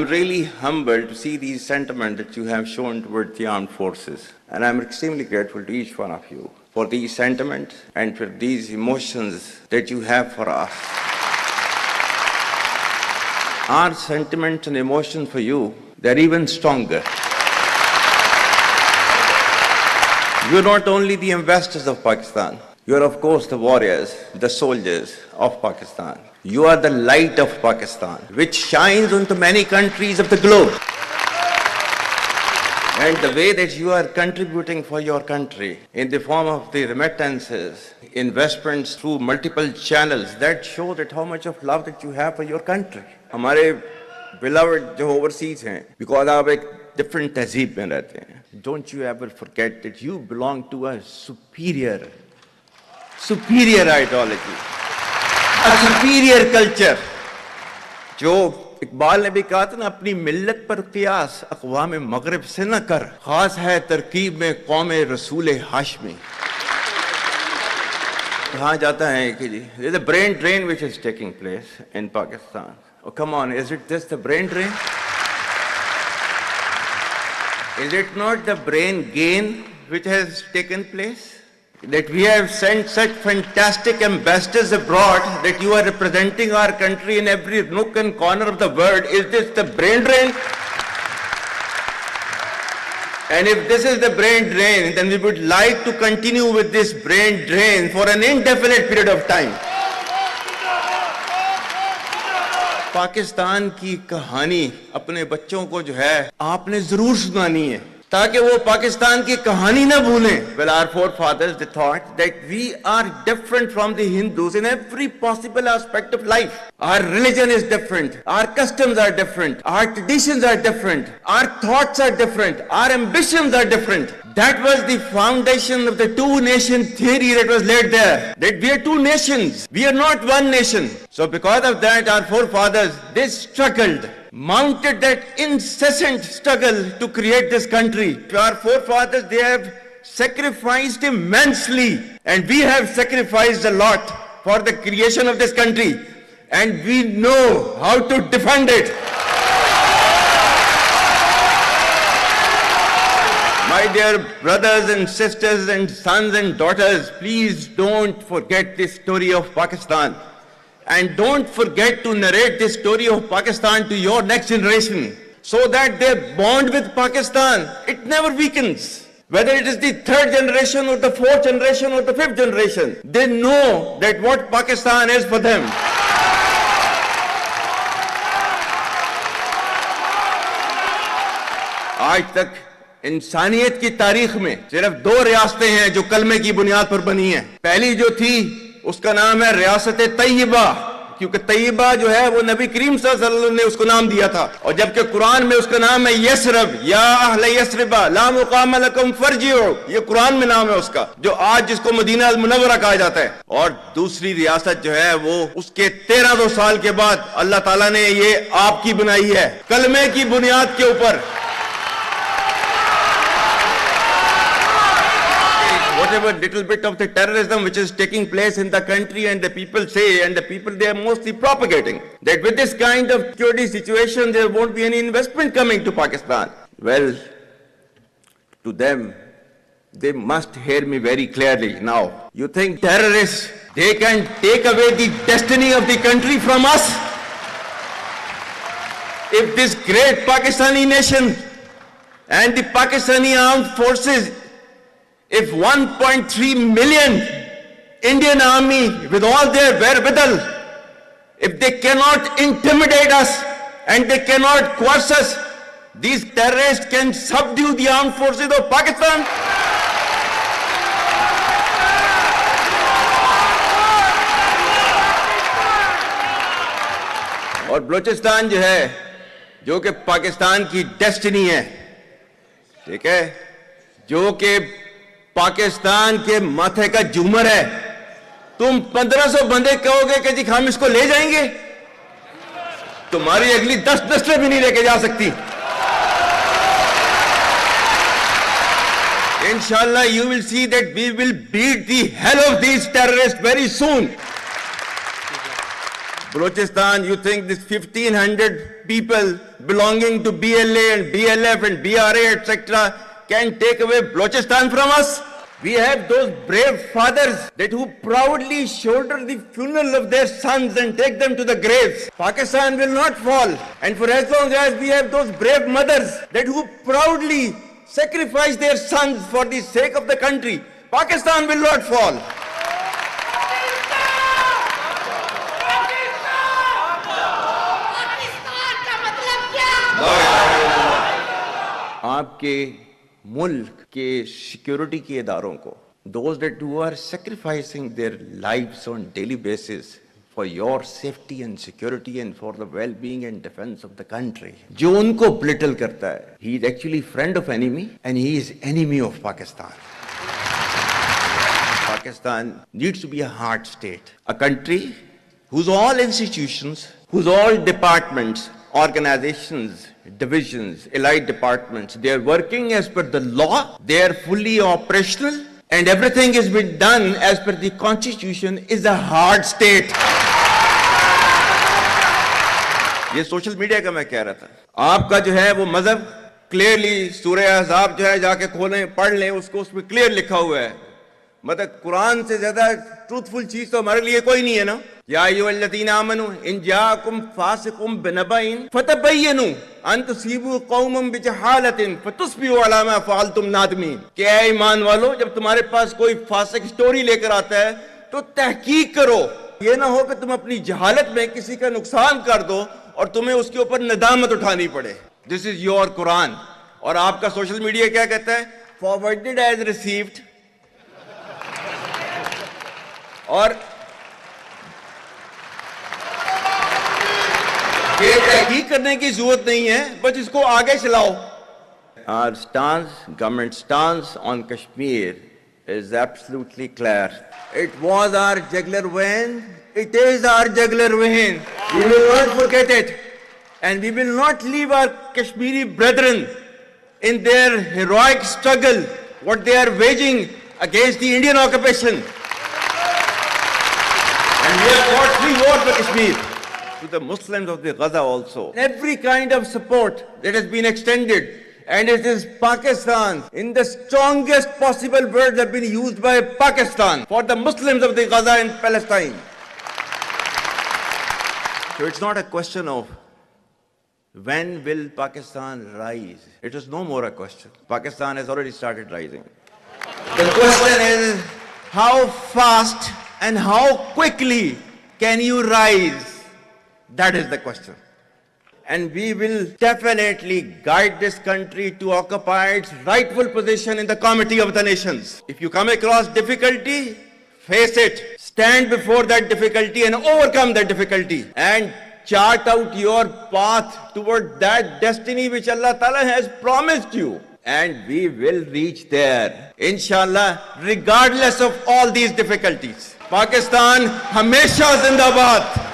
I'm really humbled to see these sentiments that you have shown towards the armed forces. And I'm extremely grateful to each one of you for these sentiments and for these emotions that you have for us. Our sentiments and emotions for you, they're even stronger. You're not only the ambassadors of Pakistan, you are of course the warriors, the soldiers of Pakistan. You are the light of Pakistan, which shines onto many countries of the globe. And the way that you are contributing for your country in the form of the remittances, investments through multiple channels, that show that how much of love that you have for your country. हमारे beloved जो overseas हैं, because आप एक different तहजीब में रहते हैं. Don't you ever forget that you belong to a superior ideology, a superior culture. जो इकबाल ने भी कहा था ना, अपनी मिल्लत पर कियास अक़वाम मगरिब से न कर, खास है तरकीब में कौम रसूल हाशमी. कहा जाता है कि जी there's a brain drain which is taking place in Pakistan. Oh, come on, is it this the brain drain? Is it not the brain gain which has taken place? That we have sent such fantastic ambassadors abroad that you are representing our country in every nook and corner of the world. Is this the brain drain? And if this is the brain drain, then we would like to continue with this brain drain for an indefinite period of time. Pakistan की कहानी अपने बच्चों को जो है आपने जरूर सुनानी है, ताकि वो पाकिस्तान की कहानी ना भूलें. Well, our forefathers, they thought that we are different from the Hindus in every possible aspect of life. Our religion is different, our customs are different, our traditions are different, our thoughts are different, our ambitions are different. That was the foundation of the two-nation theory that was laid there. That we are two nations, we are not one nation. So because of that, our forefathers, they struggled, mounted that incessant struggle to create this country. Our forefathers, they have sacrificed immensely, and we have sacrificed a lot for the creation of this country, and we know how to defend it. My dear brothers and sisters and sons and daughters, please don't forget this story of Pakistan. And don't forget to narrate this story of Pakistan to your next generation, so that their bond with Pakistan, it never weakens. Whether it is the third generation or the fourth generation or the fifth generation, they know that what Pakistan is for them. आज तक इंसानियत की तारीख में सिर्फ दो रियासतें हैं जो कलमे की बुनियाद पर बनी हैं. पहली जो थी उसका नाम है रियासत तैयबा, क्योंकि तैयबा जो है वो नबी करीम सल्लल्लाहु अलैहि वसल्लम ने उसको नाम दिया था. और जबकि कुरान में उसका नाम है यसरब, या अहले यसरबा ला मुकाम लकुम फरजिउ, ये कुरान में नाम है उसका, जो आज जिसको मदीना अल मुनव्वरा कहा जाता है. और दूसरी रियासत जो है वो उसके 1300 साल के बाद अल्लाह ताला ने ये आपकी बनाई है, कलमे की बुनियाद के ऊपर. Whatever little bit of the terrorism which is taking place in the country, and the people say, and the people they are mostly propagating, that with this kind of security situation there won't be any investment coming to Pakistan. Well, to them, they must hear me very clearly now. You think terrorists, they can take away the destiny of the country from us? If this great Pakistani nation and the Pakistani armed forces, if 1.3 million Indian army with all their wherewithal, if they cannot intimidate us and they cannot coerce us, these terrorists can subdue the armed forces of Pakistan. और बलूचिस्तान जो है, जो कि पाकिस्तान की destiny है, ठीक है, जो कि पाकिस्तान के माथे का झूमर है, तुम 1500 बंदे कहोगे कि जी हम इसको ले जाएंगे, तुम्हारी अगली 10 नस्लें भी नहीं लेके जा सकती. Inshallah, you will see that we will beat the hell of these terrorists very soon. Balochistan, you think this 1,500 people belonging to BLA and BLF and BRA, etc., can take away Balochistan from us? We have those brave fathers that who proudly shoulder the funeral of their sons and take them to the graves. Pakistan will not fall. And for as long as we have those brave mothers that who proudly sacrifice their sons for the sake of the country, Pakistan will not fall. आपके मुल्क के security के इदारों को, those that who are sacrificing their lives on daily basis for your safety and security and for the well-being and defense of the country, जो उनको belittle करता है, he is actually friend of enemy and he is enemy of Pakistan. Pakistan needs to be a hard state, a country whose all institutions, whose all departments, organizations, divisions, allied departments, they are working as per the law, they are fully operational, and everything has been done as per the constitution, is a hard state. ये social media का मैं कह रहा था, आपका जो है वो मजहब क्लियरली सूरह अहज़ाब जो है जाके खोलें पढ़ लें, उसको उसमें क्लियर लिखा हुआ है. मतलब कुरान से ज्यादा ट्रूथफुल चीज तो हमारे लिए कोई नहीं है ना. या अय्युहल्लज़ीना आमनू इन जाअकुम फासिकुम बिनबइन फतबय्यनु अन तुसीबू कौमम बिजहालतिन फतुस्बिहू अला मा फअलतुम नादिमीन. कि ऐ ईमान वालो, जब तुम्हारे पास कोई फासिक स्टोरी लेकर आता है तो तहकीक करो. ये ना हो कि तुम अपनी जहालत में किसी का नुकसान कर दो और तुम्हें उसके ऊपर नदामत उठानी पड़े. This is your Quran. और आपका सोशल मीडिया क्या कहता है? Forwarded as received. और ये तहकीक करने की जरूरत नहीं है, बस इसको आगे चलाओ. Our stance, government stance on Kashmir is absolutely clear. It was our jugular vein. It is our jugular vein. We will not forget it, and we will not leave our Kashmiri brethren in their heroic struggle, what they are waging against the Indian occupation. And we have fought free war for Kashmir. To the Muslims of the Gaza also, every kind of support that has been extended, and it is Pakistan, in the strongest possible words have been used by Pakistan for the Muslims of the Gaza and Palestine. So it's not a question of when will Pakistan rise. It is no more a question. Pakistan has already started rising. The question is how fast and how quickly can you rise? That is the question. And we will definitely guide this country to occupy its rightful position in the Committee of the Nations. If you come across difficulty, face it. Stand before that difficulty and overcome that difficulty. And chart out your path toward that destiny which Allah Ta'ala has promised you. And we will reach there, inshallah, regardless of all these difficulties. Pakistan, Hamesha Zindabad.